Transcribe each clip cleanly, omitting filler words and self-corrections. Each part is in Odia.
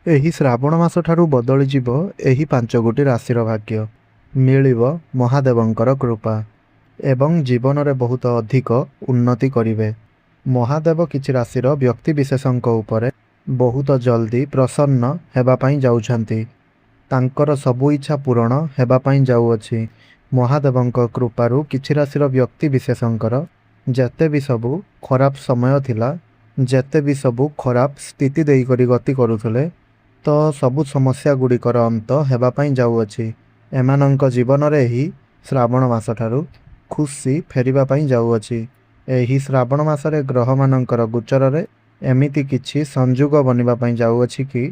ଏହି ଶ୍ରାବଣ ମାସ ଠାରୁ ବଦଳିଯିବ ଏହି ପାଞ୍ଚଗୋଟି ରାଶିର ଭାଗ୍ୟ। ମିଳିବ ମହାଦେବଙ୍କର କୃପା ଏବଂ ଜୀବନରେ ବହୁତ ଅଧିକ ଉନ୍ନତି କରିବେ। ମହାଦେବ କିଛି ରାଶିର ବ୍ୟକ୍ତିବିଶେଷଙ୍କ ଉପରେ ବହୁତ ଜଲ୍ଦି ପ୍ରସନ୍ନ ହେବା ପାଇଁ ଯାଉଛନ୍ତି। ତାଙ୍କର ସବୁ ଇଚ୍ଛା ପୂରଣ ହେବା ପାଇଁ ଯାଉଅଛି। ମହାଦେବଙ୍କ କୃପାରୁ କିଛି ରାଶିର ବ୍ୟକ୍ତିବିଶେଷଙ୍କର ଯେତେ ବି ସବୁ ଖରାପ ସମୟ ଥିଲା, ଯେତେ ବି ସବୁ ଖରାପ ସ୍ଥିତି ଦେଇକରି ଗତି କରୁଥିଲେ, ତ ସବୁ ସମସ୍ୟା ଗୁଡ଼ିକର ଅନ୍ତ ହେବା ପାଇଁ ଯାଉଅଛି। ଏମାନଙ୍କ ଜୀବନରେ ଏହି ଶ୍ରାବଣ ମାସଠାରୁ ଖୁସି ଫେରିବା ପାଇଁ ଯାଉଅଛି। ଏହି ଶ୍ରାବଣ ମାସରେ ଗ୍ରହମାନଙ୍କର ଗୋଚରରେ ଏମିତି କିଛି ସଂଯୋଗ ବନିବା ପାଇଁ ଯାଉଅଛି କି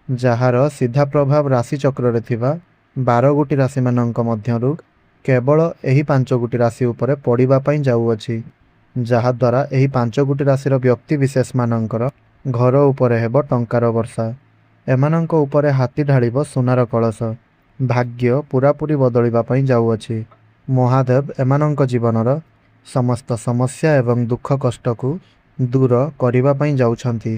ଯାହାର ସିଧା ପ୍ରଭାବ ରାଶିଚକ୍ରରେ ଥିବା 12 ଗୋଟି ରାଶିମାନଙ୍କ ମଧ୍ୟରୁ କେବଳ ଏହି 5 ଗୋଟି ରାଶି ଉପରେ ପଡ଼ିବା ପାଇଁ ଯାଉଅଛି, ଯାହାଦ୍ୱାରା ଏହି 5 ଗୋଟି ରାଶିର ବ୍ୟକ୍ତିବିଶେଷମାନଙ୍କର ଘର ଉପରେ ହେବ ଟଙ୍କାର ବର୍ଷା। ଏମାନଙ୍କ ଉପରେ ହାତୀ ଢାଳିବ ସୁନାର କଳସ। ଭାଗ୍ୟ ପୂରାପୂରି ବଦଳିବା ପାଇଁ ଯାଉଅଛି। ମହାଦେବ ଏମାନଙ୍କ ଜୀବନର ସମସ୍ତ ସମସ୍ୟା ଏବଂ ଦୁଃଖ କଷ୍ଟକୁ ଦୂର କରିବା ପାଇଁ ଯାଉଛନ୍ତି।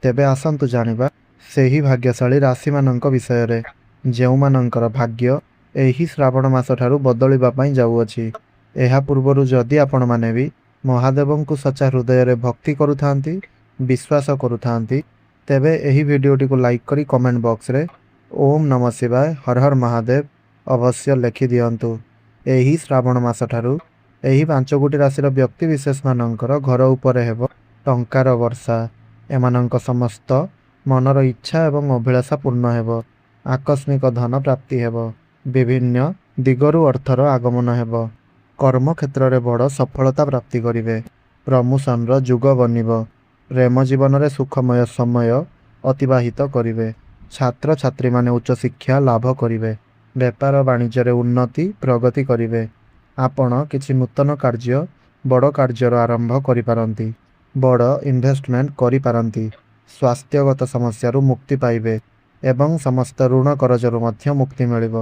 ତେବେ ଆସନ୍ତୁ ଜାଣିବା ସେହି ଭାଗ୍ୟଶାଳୀ ରାଶିମାନଙ୍କ ବିଷୟରେ, ଯେଉଁମାନଙ୍କର ଭାଗ୍ୟ ଏହି ଶ୍ରାବଣ ମାସଠାରୁ ବଦଳିବା ପାଇଁ ଯାଉଅଛି। ଏହା ପୂର୍ବରୁ ଯଦି ଆପଣମାନେ ବି ମହାଦେବଙ୍କୁ ସଚ୍ଚା ହୃଦୟରେ ଭକ୍ତି କରୁଥାନ୍ତି, ବିଶ୍ୱାସ କରୁଥାନ୍ତି, ତେବେ ଏହି ଭିଡ଼ିଓଟିକୁ ଲାଇକ୍ କରି କମେଣ୍ଟ ବକ୍ସରେ ଓମ୍ ନମଃ ଶିବାୟ ହର ହର ମହାଦେବ ଅବଶ୍ୟ ଲେଖି ଦିଅନ୍ତୁ। ଏହି ଶ୍ରାବଣ ମାସଠାରୁ ଏହି 5 ଗୋଟି ରାଶିର ବ୍ୟକ୍ତିବିଶେଷମାନଙ୍କର ଘର ଉପରେ ହେବ ଟଙ୍କାର ବର୍ଷା। ଏମାନଙ୍କ ସମସ୍ତ ମନର ଇଚ୍ଛା ଏବଂ ଅଭିଳାଷା ପୂର୍ଣ୍ଣ ହେବ। ଆକସ୍ମିକ ଧନ ପ୍ରାପ୍ତି ହେବ। ବିଭିନ୍ନ ଦିଗରୁ ଅର୍ଥର ଆଗମନ ହେବ। କର୍ମକ୍ଷେତ୍ରରେ ବଡ଼ ସଫଳତା ପ୍ରାପ୍ତି କରିବେ। ପ୍ରମୋସନର ଯୁଗ ବନିବ। ପ୍ରେମ ଜୀବନରେ ସୁଖମୟ ସମୟ ଅତିବାହିତ କରିବେ। ଛାତ୍ରଛାତ୍ରୀମାନେ ଉଚ୍ଚଶିକ୍ଷା ଲାଭ କରିବେ। ବେପାର ବାଣିଜ୍ୟରେ ଉନ୍ନତି ପ୍ରଗତି କରିବେ। ଆପଣ କିଛି ନୂତନ କାର୍ଯ୍ୟ, ବଡ଼ କାର୍ଯ୍ୟର ଆରମ୍ଭ କରିପାରନ୍ତି। ବଡ଼ ଇନଭେଷ୍ଟମେଣ୍ଟ କରିପାରନ୍ତି। ସ୍ୱାସ୍ଥ୍ୟଗତ ସମସ୍ୟାରୁ ମୁକ୍ତି ପାଇବେ ଏବଂ ସମସ୍ତ ଋଣ କରଜରୁ ମଧ୍ୟ ମୁକ୍ତି ମିଳିବ।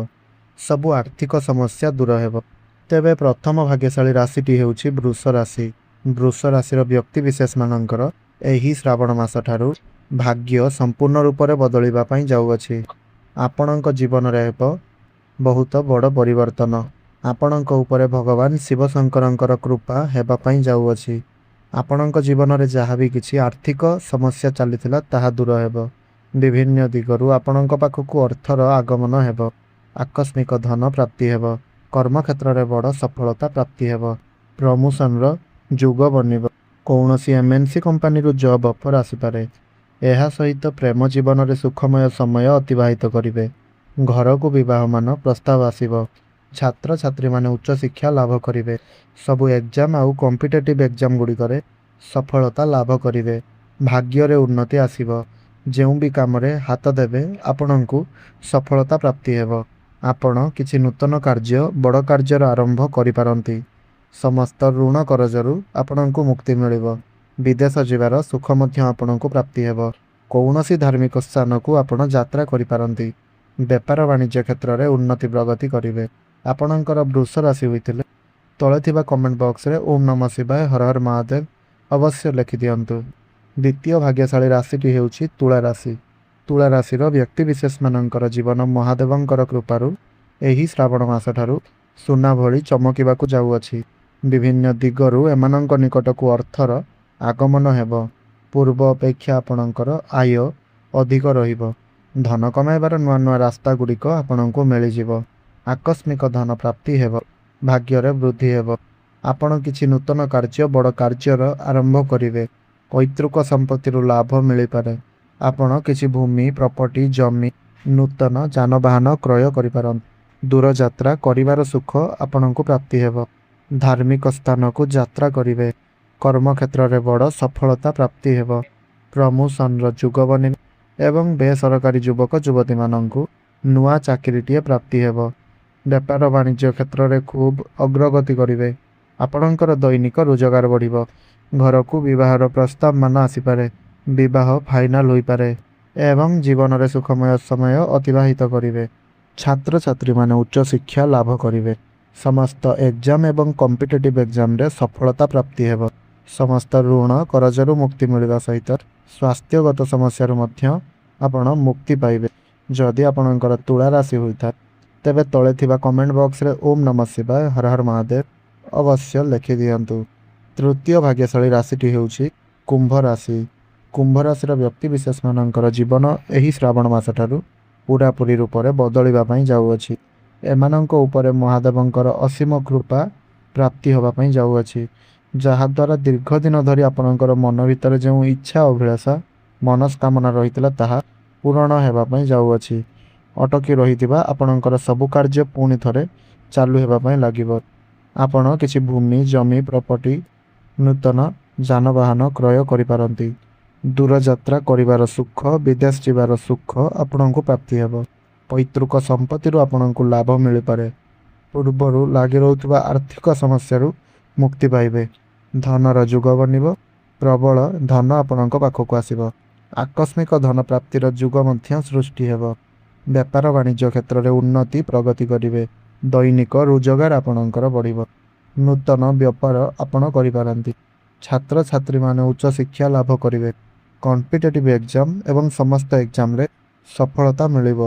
ସବୁ ଆର୍ଥିକ ସମସ୍ୟା ଦୂର ହେବ। ତେବେ ପ୍ରଥମ ଭାଗ୍ୟଶାଳୀ ରାଶିଟି ହେଉଛି ବୃଷ ରାଶି। ବୃଷ ରାଶିର ବ୍ୟକ୍ତିବିଶେଷମାନଙ୍କର ଏହି ଶ୍ରାବଣ ମାସଠାରୁ ଭାଗ୍ୟ ସମ୍ପୂର୍ଣ୍ଣ ରୂପରେ ବଦଳିବା ପାଇଁ ଯାଉଅଛି। ଆପଣଙ୍କ ଜୀବନରେ ହେବ ବହୁତ ବଡ଼ ପରିବର୍ତ୍ତନ। ଆପଣଙ୍କ ଉପରେ ଭଗବାନ ଶିବଶଙ୍କରଙ୍କର କୃପା ହେବା ପାଇଁ ଯାଉଅଛି। ଆପଣଙ୍କ ଜୀବନରେ ଯାହା ବି କିଛି ଆର୍ଥିକ ସମସ୍ୟା ଚାଲିଥିଲା ତାହା ଦୂର ହେବ। ବିଭିନ୍ନ ଦିଗରୁ ଆପଣଙ୍କ ପାଖକୁ ଅର୍ଥର ଆଗମନ ହେବ। ଆକସ୍ମିକ ଧନ ପ୍ରାପ୍ତି ହେବ। କର୍ମକ୍ଷେତ୍ରରେ ବଡ଼ ସଫଳତା ପ୍ରାପ୍ତି ହେବ। ପ୍ରମୋସନର ଯୁଗ ବନିବ। କୌଣସି MNC କମ୍ପାନୀରୁ ଜବ୍ ଅଫର୍ ଆସିପାରେ। ଏହା ସହିତ ପ୍ରେମ ଜୀବନରେ ସୁଖମୟ ସମୟ ଅତିବାହିତ କରିବେ। ଘରକୁ ବିବାହମାନ ପ୍ରସ୍ତାବ ଆସିବ। ଛାତ୍ରଛାତ୍ରୀମାନେ ଉଚ୍ଚଶିକ୍ଷା ଲାଭ କରିବେ। ସବୁ ଏକ୍ଜାମ୍ ଆଉ କମ୍ପିଟେଟିଭ୍ ଏକ୍ଜାମ୍ ଗୁଡ଼ିକରେ ସଫଳତା ଲାଭ କରିବେ। ଭାଗ୍ୟରେ ଉନ୍ନତି ଆସିବ। ଯେଉଁ ବି କାମରେ ହାତ ଦେବେ ଆପଣଙ୍କୁ ସଫଳତା ପ୍ରାପ୍ତି ହେବ। ଆପଣ କିଛି ନୂତନ କାର୍ଯ୍ୟ, ବଡ଼ କାର୍ଯ୍ୟର ଆରମ୍ଭ କରିପାରନ୍ତି। ସମସ୍ତ ଋଣ କରଜରୁ ଆପଣଙ୍କୁ ମୁକ୍ତି ମିଳିବ। ବିଦେଶ ଯିବାର ସୁଖ ମଧ୍ୟ ଆପଣଙ୍କୁ ପ୍ରାପ୍ତି ହେବ। କୌଣସି ଧାର୍ମିକ ସ୍ଥାନକୁ ଆପଣ ଯାତ୍ରା କରିପାରନ୍ତି। ବେପାର ବାଣିଜ୍ୟ କ୍ଷେତ୍ରରେ ଉନ୍ନତି ପ୍ରଗତି କରିବେ। ଆପଣଙ୍କର ବୃଷ ରାଶି ହୋଇଥିଲେ ତଳେ ଥିବା କମେଣ୍ଟ ବକ୍ସରେ ଓମ୍ ନମଃ ଶିବାୟ ହର ହର ମହାଦେବ ଅବଶ୍ୟ ଲେଖିଦିଅନ୍ତୁ। ଦ୍ୱିତୀୟ ଭାଗ୍ୟଶାଳୀ ରାଶିଟି ହେଉଛି ତୁଳା ରାଶି। ତୁଳା ରାଶିର ବ୍ୟକ୍ତିବିଶେଷମାନଙ୍କର ଜୀବନ ମହାଦେବଙ୍କର କୃପାରୁ ଏହି ଶ୍ରାବଣ ମାସଠାରୁ ସୁନା ଭଳି ଚମକିବାକୁ ଯାଉଅଛି। ବିଭିନ୍ନ ଦିଗରୁ ଏମାନଙ୍କ ନିକଟକୁ ଅର୍ଥର ଆଗମନ ହେବ। ପୂର୍ବ ଅପେକ୍ଷା ଆପଣଙ୍କର ଆୟ ଅଧିକ ରହିବ। ଧନ କମାଇବାର ନୂଆ ନୂଆ ରାସ୍ତା ଗୁଡ଼ିକ ଆପଣଙ୍କୁ ମିଳିଯିବ। ଆକସ୍ମିକ ଧନ ପ୍ରାପ୍ତି ହେବ। ଭାଗ୍ୟରେ ବୃଦ୍ଧି ହେବ। ଆପଣ କିଛି ନୂତନ କାର୍ଯ୍ୟ, ବଡ଼ କାର୍ଯ୍ୟର ଆରମ୍ଭ କରିବେ। ପୈତୃକ ସମ୍ପତ୍ତିରୁ ଲାଭ ମିଳିପାରେ। ଆପଣ କିଛି ଭୂମି, ପ୍ରପର୍ଟି, ଜମି, ନୂତନ ଯାନବାହନ କ୍ରୟ କରିପାରନ୍ତି। ଦୂରଯାତ୍ରା କରିବାର ସୁଖ ଆପଣଙ୍କୁ ପ୍ରାପ୍ତି ହେବ। ଧାର୍ମିକ ସ୍ଥାନକୁ ଯାତ୍ରା କରିବେ। କର୍ମକ୍ଷେତ୍ରରେ ବଡ଼ ସଫଳତା ପ୍ରାପ୍ତି ହେବ। ପ୍ରମୋସନର ଯୁଗ ବନିବ ଏବଂ ବେସରକାରୀ ଯୁବକ ଯୁବତୀମାନଙ୍କୁ ନୂଆ ଚାକିରିଟିଏ ପ୍ରାପ୍ତି ହେବ। ବେପାର ବାଣିଜ୍ୟ କ୍ଷେତ୍ରରେ ଖୁବ୍ ଅଗ୍ରଗତି କରିବେ। ଆପଣଙ୍କର ଦୈନିକ ରୋଜଗାର ବଢ଼ିବ। ଘରକୁ ବିବାହର ପ୍ରସ୍ତାବମାନ ଆସିପାରେ। ବିବାହ ଫାଇନାଲ ହୋଇପାରେ ଏବଂ ଜୀବନରେ ସୁଖମୟ ସମୟ ଅତିବାହିତ କରିବେ। ଛାତ୍ରଛାତ୍ରୀମାନେ ଉଚ୍ଚଶିକ୍ଷା ଲାଭ କରିବେ। ସମସ୍ତ ଏକ୍ଜାମ୍ ଏବଂ କମ୍ପିଟେଟିଭ୍ ଏକ୍ଜାମ୍ରେ ସଫଳତା ପ୍ରାପ୍ତି ହେବ। ସମସ୍ତ ଋଣ କରଜରୁ ମୁକ୍ତି ମିଳିବା ସହିତ ସ୍ୱାସ୍ଥ୍ୟଗତ ସମସ୍ୟାରୁ ମଧ୍ୟ ଆପଣ ମୁକ୍ତି ପାଇବେ। ଯଦି ଆପଣଙ୍କର ତୁଳା ରାଶି ହୋଇଥାଏ ତେବେ ତଳେ ଥିବା କମେଣ୍ଟ ବକ୍ସରେ ଓମ୍ ନମଃ ଶିବାୟ ହର ହର ମହାଦେବ ଅବଶ୍ୟ ଲେଖିଦିଅନ୍ତୁ। ତୃତୀୟ ଭାଗ୍ୟଶାଳୀ ରାଶିଟି ହେଉଛି କୁମ୍ଭ ରାଶି। କୁମ୍ଭ ରାଶିର ବ୍ୟକ୍ତିବିଶେଷମାନଙ୍କର ଜୀବନ ଏହି ଶ୍ରାବଣ ମାସଠାରୁ ପୁରାପୁରି ରୂପରେ ବଦଳିବା ପାଇଁ ଯାଉଅଛି। ଏମାନଙ୍କ ଉପରେ ମହାଦେବଙ୍କର ଅସୀମ କୃପା ପ୍ରାପ୍ତି ହେବା ପାଇଁ ଯାଉଅଛି, ଯାହାଦ୍ୱାରା ଦୀର୍ଘ ଦିନ ଧରି ଆପଣଙ୍କର ମନ ଭିତରେ ଯେଉଁ ଇଚ୍ଛା ଅଭିଳାଷା ମନସ୍କାମନା ରହିଥିଲା ତାହା ପୂରଣ ହେବା ପାଇଁ ଯାଉଅଛି। ଅଟକି ରହିଥିବା ଆପଣଙ୍କର ସବୁ କାର୍ଯ୍ୟ ପୁଣି ଥରେ ଚାଲୁ ହେବା ପାଇଁ ଲାଗିବ। ଆପଣ କିଛି ଭୂମି, ଜମି, ପ୍ରପର୍ଟି, ନୂତନ ଯାନବାହନ କ୍ରୟ କରିପାରନ୍ତି। ଦୂରଯାତ୍ରା କରିବାର ସୁଖ, ବିଦେଶ ଯିବାର ସୁଖ ଆପଣଙ୍କୁ ପ୍ରାପ୍ତି ହେବ। ପୈତୃକ ସମ୍ପତ୍ତିରୁ ଆପଣଙ୍କୁ ଲାଭ ମିଳିପାରେ। ପୂର୍ବରୁ ଲାଗି ରହୁଥିବା ଆର୍ଥିକ ସମସ୍ୟାରୁ ମୁକ୍ତି ପାଇବେ। ଧନର ଯୁଗ ବନିବ। ପ୍ରବଳ ଧନ ଆପଣଙ୍କ ପାଖକୁ ଆସିବ। ଆକସ୍ମିକ ଧନ ପ୍ରାପ୍ତିର ଯୁଗ ମଧ୍ୟ ସୃଷ୍ଟି ହେବ। ବେପାର ବାଣିଜ୍ୟ କ୍ଷେତ୍ରରେ ଉନ୍ନତି ପ୍ରଗତି କରିବେ। ଦୈନିକ ରୋଜଗାର ଆପଣଙ୍କର ବଢ଼ିବ। ନୂତନ ବେପାର ଆପଣ କରିପାରନ୍ତି। ଛାତ୍ରଛାତ୍ରୀମାନେ ଉଚ୍ଚଶିକ୍ଷା ଲାଭ କରିବେ। କମ୍ପିଟେଟିଭ୍ ଏକ୍ଜାମ୍ ଏବଂ ସମସ୍ତ ଏକ୍ଜାମ୍ରେ ସଫଳତା ମିଳିବ।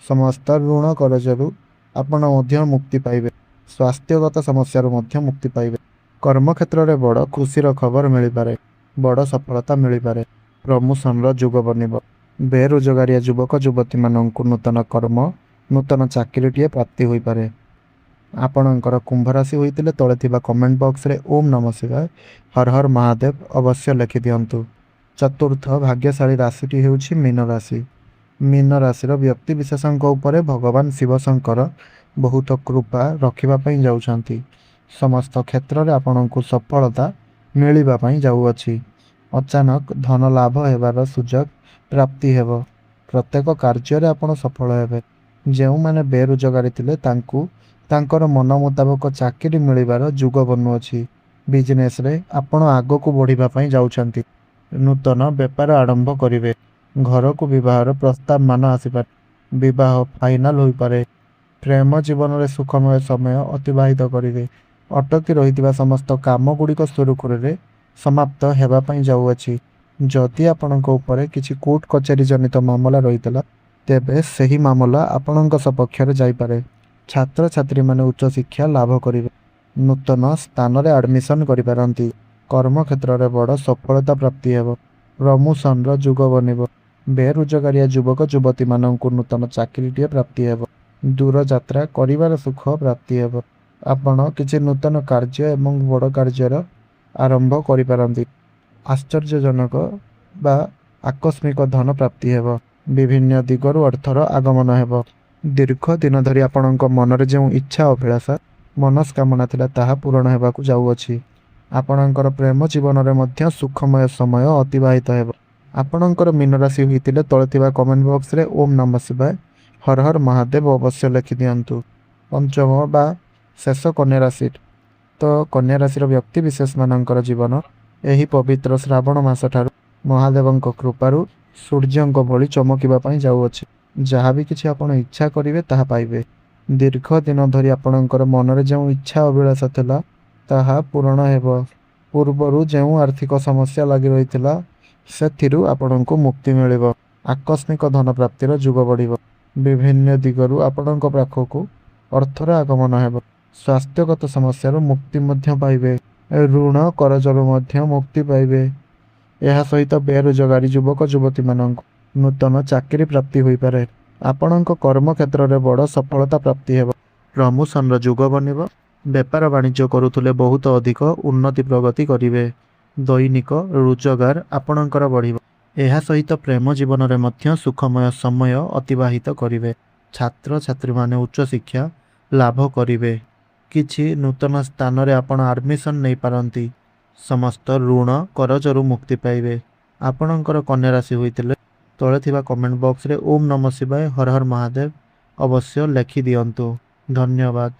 ସମସ୍ତ ଋଣ କରଜରୁ ଆପଣ ମଧ୍ୟ ମୁକ୍ତି ପାଇବେ। ସ୍ୱାସ୍ଥ୍ୟଗତ ସମସ୍ୟାରୁ ମଧ୍ୟ ମୁକ୍ତି ପାଇବେ। କର୍ମକ୍ଷେତ୍ରରେ ବଡ଼ ଖୁସିର ଖବର ମିଳିପାରେ। ବଡ଼ ସଫଳତା ମିଳିପାରେ। ପ୍ରମୋସନର ଯୁଗ ବନିବ। ବେରୋଜଗାରିଆ ଯୁବକ ଯୁବତୀମାନଙ୍କୁ ନୂତନ କର୍ମ, ନୂତନ ଚାକିରିଟିଏ ପ୍ରାପ୍ତି ହୋଇପାରେ। ଆପଣଙ୍କର କୁମ୍ଭ ରାଶି ହୋଇଥିଲେ ତଳେ ଥିବା କମେଣ୍ଟ ବକ୍ସରେ ଓମ୍ ନମଃ ଶିବାୟ ହର ହର ମହାଦେବ ଅବଶ୍ୟ ଲେଖିଦିଅନ୍ତୁ। ଚତୁର୍ଥ ଭାଗ୍ୟଶାଳୀ ରାଶିଟି ହେଉଛି ମୀନ ରାଶି। ମୀନ ରାଶିର ବ୍ୟକ୍ତିବିଶେଷଙ୍କ ଉପରେ ଭଗବାନ ଶିବଶଙ୍କର ବହୁତ କୃପା ରଖିବା ପାଇଁ ଯାଉଛନ୍ତି। ସମସ୍ତ କ୍ଷେତ୍ରରେ ଆପଣଙ୍କୁ ସଫଳତା ମିଳିବା ପାଇଁ ଯାଉଅଛି। ଅଚାନକ ଧନ ଲାଭ ହେବାର ସୁଯୋଗ ପ୍ରାପ୍ତି ହେବ। ପ୍ରତ୍ୟେକ କାର୍ଯ୍ୟରେ ଆପଣ ସଫଳ ହେବେ। ଯେଉଁମାନେ ବେରୋଜଗାରୀ ଥିଲେ ତାଙ୍କୁ ତାଙ୍କର ମନ ମୁତାବକ ଚାକିରି ମିଳିବାର ଯୁଗ ବନୁଅଛି। ବିଜନେସରେ ଆପଣ ଆଗକୁ ବଢ଼ିବା ପାଇଁ ଯାଉଛନ୍ତି। ନୂତନ ବେପାର ଆରମ୍ଭ କରିବେ। ଘରକୁ ବିବାହର ପ୍ରସ୍ତାବମାନ ଆସିପାରେ। ବିବାହ ଫାଇନାଲ ହୋଇପାରେ। ପ୍ରେମ ଜୀବନରେ ସୁଖମୟ ସମୟ ଅତିବାହିତ କରିବେ। ଅଟକି ରହିଥିବା ସମସ୍ତ କାମଗୁଡ଼ିକ ସୁରୁଖୁରୁରେ ସମାପ୍ତ ହେବା ପାଇଁ ଯାଉଅଛି। ଯଦି ଆପଣଙ୍କ ଉପରେ କିଛି କୋର୍ଟ କଚେରୀ ଜନିତ ମାମଲା ରହିଥିଲା ତେବେ ସେହି ମାମଲା ଆପଣଙ୍କ ସପକ୍ଷରେ ଯାଇପାରେ। ଛାତ୍ରଛାତ୍ରୀମାନେ ଉଚ୍ଚଶିକ୍ଷା ଲାଭ କରିବେ। ନୂତନ ସ୍ଥାନରେ ଆଡମିସନ କରିପାରନ୍ତି। କର୍ମକ୍ଷେତ୍ରରେ ବଡ଼ ସଫଳତା ପ୍ରାପ୍ତି ହେବ। ପ୍ରମୋସନର ଯୁଗ ବନିବ। ବେରୋଜଗାରିଆ ଯୁବକ ଯୁବତୀମାନଙ୍କୁ ନୂତନ ଚାକିରିଟିଏ ପ୍ରାପ୍ତି ହେବ। ଦୂରଯାତ୍ରା କରିବାର ସୁଖ ପ୍ରାପ୍ତି ହେବ। ଆପଣ କିଛି ନୂତନ କାର୍ଯ୍ୟ ଏବଂ ବଡ଼ କାର୍ଯ୍ୟର ଆରମ୍ଭ କରିପାରନ୍ତି। ଆଶ୍ଚର୍ଯ୍ୟଜନକ ବା ଆକସ୍ମିକ ଧନ ପ୍ରାପ୍ତି ହେବ। ବିଭିନ୍ନ ଦିଗରୁ ଅର୍ଥର ଆଗମନ ହେବ। ଦୀର୍ଘ ଦିନ ଧରି ଆପଣଙ୍କ ମନରେ ଯେଉଁ ଇଚ୍ଛା ଅଭିଳାଷା ମନସ୍କାମନା ଥିଲା ତାହା ପୂରଣ ହେବାକୁ ଯାଉଅଛି। ଆପଣଙ୍କର ପ୍ରେମ ଜୀବନରେ ମଧ୍ୟ ସୁଖମୟ ସମୟ ଅତିବାହିତ ହେବ। ଆପଣଙ୍କର ମୀନ ରାଶି ହୋଇଥିଲେ ତଳେ ଥିବା କମେଣ୍ଟ ବକ୍ସରେ ଓମ୍ ନମଃ ଶିବାୟ ହର ହର ମହାଦେବ ଅବଶ୍ୟ ଲେଖିଦିଅନ୍ତୁ। ପଞ୍ଚମ ବା ଶେଷ କନ୍ୟା ରାଶି। ତ କନ୍ୟା ରାଶିର ବ୍ୟକ୍ତିବିଶେଷମାନଙ୍କର ଜୀବନ ଏହି ପବିତ୍ର ଶ୍ରାବଣ ମାସଠାରୁ ମହାଦେବଙ୍କ କୃପାରୁ ସୂର୍ଯ୍ୟଙ୍କ ଭଳି ଚମକିବା ପାଇଁ ଯାଉଅଛି। ଯାହା ବି କିଛି ଆପଣ ଇଚ୍ଛା କରିବେ ତାହା ପାଇବେ। ଦୀର୍ଘ ଦିନ ଧରି ଆପଣଙ୍କର ମନରେ ଯେଉଁ ଇଚ୍ଛା ଅଭିଳାଷା ଥିଲା ତାହା ପୂରଣ ହେବ। ପୂର୍ବରୁ ଯେଉଁ ଆର୍ଥିକ ସମସ୍ୟା ଲାଗି ରହିଥିଲା ସେଥିରୁ ଆପଣଙ୍କୁ ମୁକ୍ତି ମିଳିବ। ଆକସ୍ମିକ ଧନ ପ୍ରାପ୍ତିର ଯୁଗ ବଢ଼ିବ। ବିଭିନ୍ନ ଦିଗରୁ ଆପଣଙ୍କ ପାଖକୁ ଅର୍ଥର ଆଗମନ ହେବ। ସ୍ୱାସ୍ଥ୍ୟଗତ ସମସ୍ୟାରୁ ମୁକ୍ତି ମଧ୍ୟ ପାଇବେ। ଋଣ କରଜରୁ ମଧ୍ୟ ମୁକ୍ତି ପାଇବେ। ଏହା ସହିତ ବେରୋଜଗାରୀ ଯୁବକ ଯୁବତୀମାନଙ୍କୁ ନୂତନ ଚାକିରି ପ୍ରାପ୍ତି ହୋଇପାରେ। ଆପଣଙ୍କ କର୍ମକ୍ଷେତ୍ରରେ ବଡ଼ ସଫଳତା ପ୍ରାପ୍ତି ହେବ। ପ୍ରମୋସନର ଯୁଗ ବନିବ। ବେପାର ବାଣିଜ୍ୟ କରୁଥିଲେ ବହୁତ ଅଧିକ ଉନ୍ନତି ପ୍ରଗତି କରିବେ। ଦୈନିକ ରୋଜଗାର ଆପଣଙ୍କର ବଢ଼ିବ। ଏହା ସହିତ ପ୍ରେମ ଜୀବନରେ ମଧ୍ୟ ସୁଖମୟ ସମୟ ଅତିବାହିତ କରିବେ। ଛାତ୍ରଛାତ୍ରୀମାନେ ଉଚ୍ଚଶିକ୍ଷା ଲାଭ କରିବେ। କିଛି ନୂତନ ସ୍ଥାନରେ ଆପଣ ଆଡମିସନ ନେଇପାରନ୍ତି। ସମସ୍ତ ଋଣ କରଜରୁ ମୁକ୍ତି ପାଇବେ। ଆପଣଙ୍କର କନ୍ୟା ରାଶି ହୋଇଥିଲେ ତଳେ ଥିବା କମେଣ୍ଟ ବକ୍ସରେ ଓମ୍ ନମଃ ଶିବାୟ ହର ହର ମହାଦେବ ଅବଶ୍ୟ ଲେଖିଦିଅନ୍ତୁ। ଧନ୍ୟବାଦ।